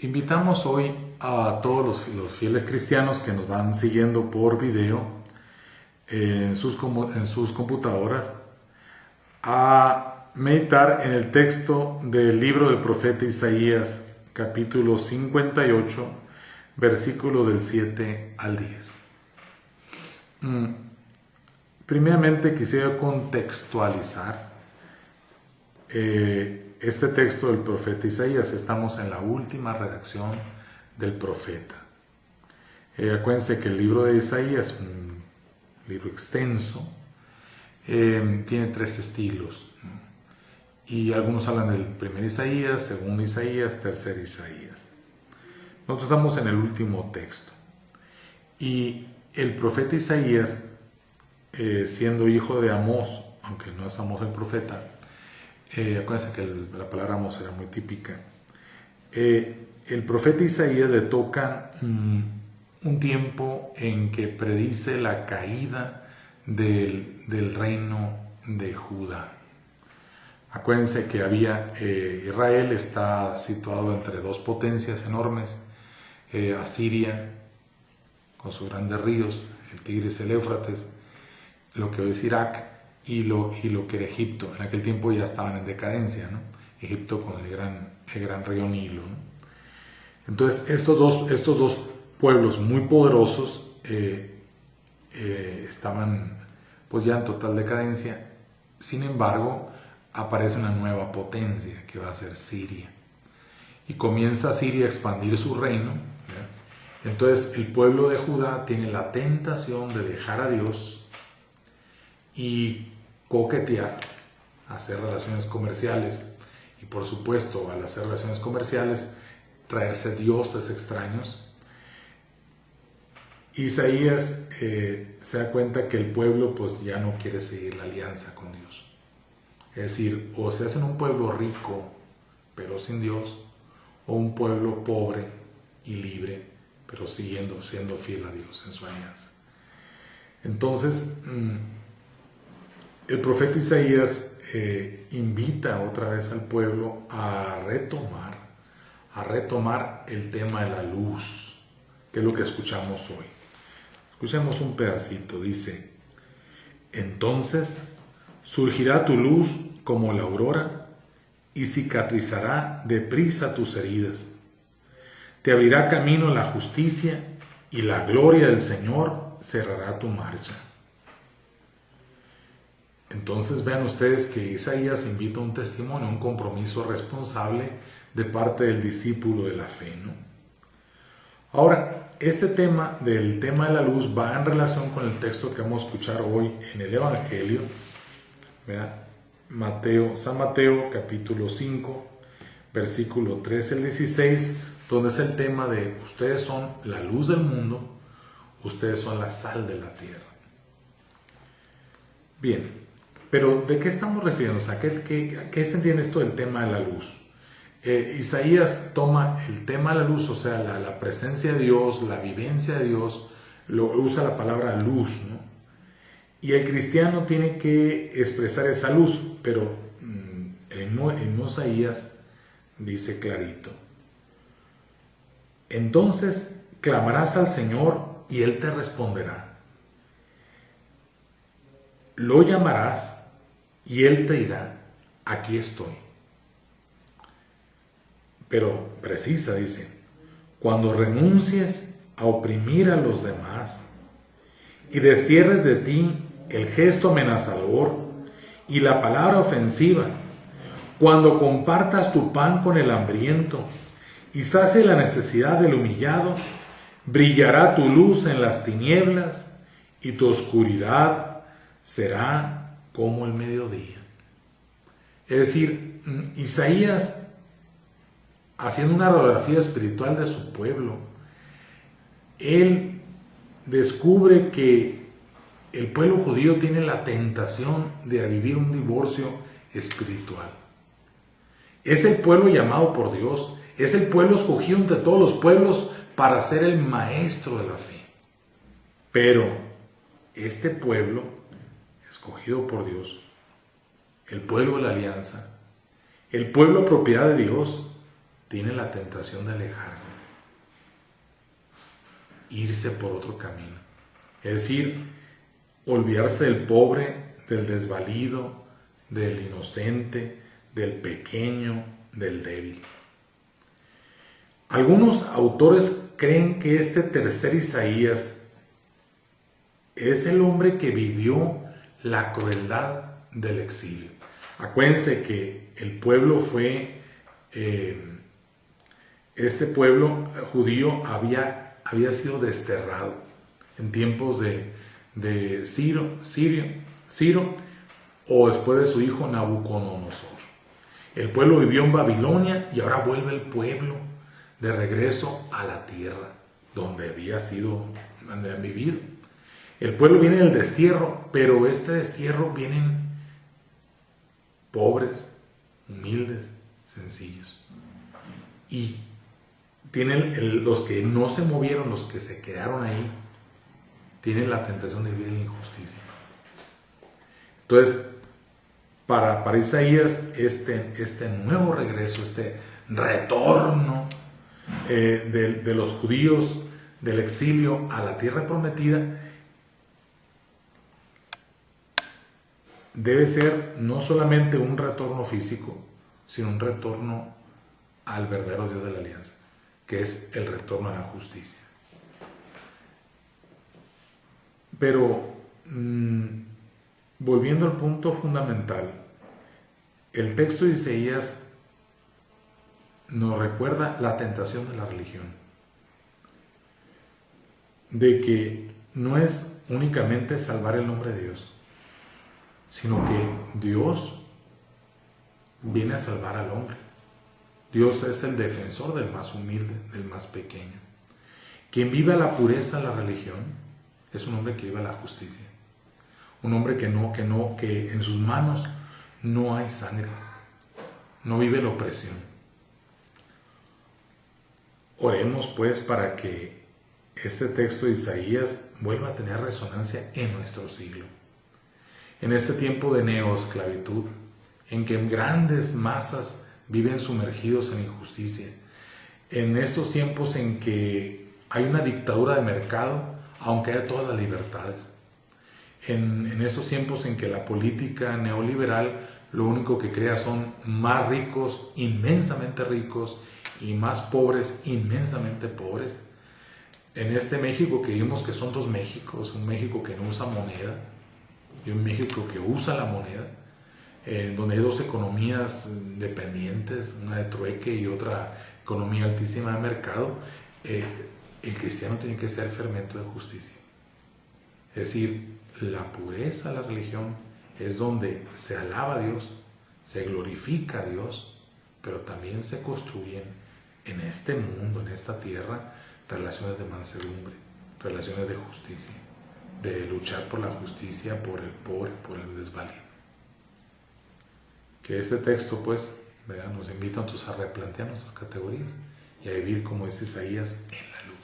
Invitamos hoy a todos los fieles cristianos que nos van siguiendo por video en sus computadoras a meditar en el texto del libro del profeta Isaías, capítulo 58, versículo del 7 al 10. Primeramente quisiera contextualizar este texto del profeta Isaías. Estamos en la última redacción del profeta. Acuérdense que el libro de Isaías es un libro extenso, tiene 3 estilos, ¿no? Y algunos hablan del primer Isaías, segundo Isaías, tercer Isaías. Nosotros estamos en el último texto. Y el profeta Isaías, siendo hijo de Amós, aunque no es Amós el profeta, acuérdense que la palabra Amós era muy típica. El profeta Isaías le toca un tiempo en que predice la caída del reino de Judá. Acuérdense que Israel está situado entre 2 potencias enormes, Asiria con sus grandes ríos, el Tigris y el Éufrates, lo que hoy es Irak, y lo que era Egipto. En aquel tiempo ya estaban en decadencia, ¿no? Egipto con el gran río Nilo, ¿no? Entonces estos dos pueblos muy poderosos estaban pues ya en total decadencia. Sin embargo, aparece una nueva potencia que va a ser Siria, y comienza Siria a expandir su reino, ¿ya? Entonces el pueblo de Judá tiene la tentación de dejar a Dios y coquetear, hacer relaciones comerciales, y por supuesto al hacer relaciones comerciales traerse dioses extraños. Isaías se da cuenta que el pueblo pues ya no quiere seguir la alianza con Dios. Es decir, o se hacen un pueblo rico pero sin Dios, o un pueblo pobre y libre pero siendo fiel a Dios en su alianza. Entonces el profeta Isaías invita otra vez al pueblo a retomar el tema de la luz, que es lo que escuchamos hoy. Escuchemos un pedacito. Dice: entonces surgirá tu luz como la aurora y cicatrizará deprisa tus heridas. Te abrirá camino la justicia y la gloria del Señor cerrará tu marcha. Entonces vean ustedes que Isaías invita un testimonio, un compromiso responsable de parte del discípulo de la fe, ¿no? Ahora, este tema del tema de la luz va en relación con el texto que vamos a escuchar hoy en el Evangelio, ¿verdad? San Mateo capítulo 5, versículo 13 al 16, donde es el tema de: ustedes son la luz del mundo, ustedes son la sal de la tierra. Bien, pero ¿de qué estamos refiriéndonos? ¿A qué se entiende esto del tema de la luz? Isaías toma el tema de la luz, o sea, la presencia de Dios, la vivencia de Dios, usa la palabra luz, ¿no? Y el cristiano tiene que expresar esa luz, pero en Isaías dice clarito: entonces clamarás al Señor y Él te responderá. Lo llamarás y Él te dirá: aquí estoy. Pero precisa, dice: cuando renuncies a oprimir a los demás y destierres de ti el gesto amenazador y la palabra ofensiva, cuando compartas tu pan con el hambriento y sacie la necesidad del humillado, brillará tu luz en las tinieblas y tu oscuridad será como el mediodía. Es decir, Isaías, haciendo una radiografía espiritual de su pueblo, él descubre que el pueblo judío tiene la tentación de vivir un divorcio espiritual. Es el pueblo llamado por Dios, es el pueblo escogido entre todos los pueblos para ser el maestro de la fe. Pero este pueblo escogido por Dios, el pueblo de la alianza, el pueblo propiedad de Dios, tiene la tentación de alejarse, irse por otro camino. Es decir, olvidarse del pobre, del desvalido, del inocente, del pequeño, del débil. Algunos autores creen que este tercer Isaías es el hombre que vivió la crueldad del exilio. Acuérdense que el pueblo fue, este pueblo judío había sido desterrado en tiempos de Ciro o después de su hijo Nabucodonosor. El pueblo vivió en Babilonia y ahora vuelve el pueblo de regreso a la tierra donde habían vivido. El pueblo viene del destierro, pero este destierro vienen pobres, humildes, sencillos. Y tienen los que no se movieron, los que se quedaron ahí, tienen la tentación de vivir en la injusticia. Entonces, para Isaías, este nuevo regreso, este retorno de los judíos del exilio a la tierra prometida, debe ser no solamente un retorno físico, sino un retorno al verdadero Dios de la alianza, que es el retorno a la justicia. Pero, volviendo al punto fundamental, el texto de Isaías nos recuerda la tentación de la religión, de que no es únicamente salvar el nombre de Dios, sino que Dios viene a salvar al hombre. Dios es el defensor del más humilde, del más pequeño. Quien vive a la pureza de la religión es un hombre que vive a la justicia. Un hombre que en sus manos no hay sangre, no vive la opresión. Oremos pues para que este texto de Isaías vuelva a tener resonancia en nuestro siglo. En este tiempo de neoesclavitud, en que grandes masas viven sumergidos en injusticia, en estos tiempos en que hay una dictadura de mercado, aunque haya todas las libertades, en estos tiempos en que la política neoliberal lo único que crea son más ricos, inmensamente ricos, y más pobres, inmensamente pobres, en este México que vimos que son dos Méxicos, un México que no usa moneda y un México que usa la moneda, donde hay dos economías dependientes, una de trueque y otra economía altísima de mercado, el cristiano tiene que ser el fermento de justicia. Es decir, la pureza de la religión es donde se alaba a Dios, se glorifica a Dios, pero también se construyen en este mundo, en esta tierra, relaciones de mansedumbre, relaciones de justicia, de luchar por la justicia, por el pobre, por el desvalido. Que este texto, pues, nos invita entonces a replantear nuestras categorías y a vivir, como dice Isaías, en la luz.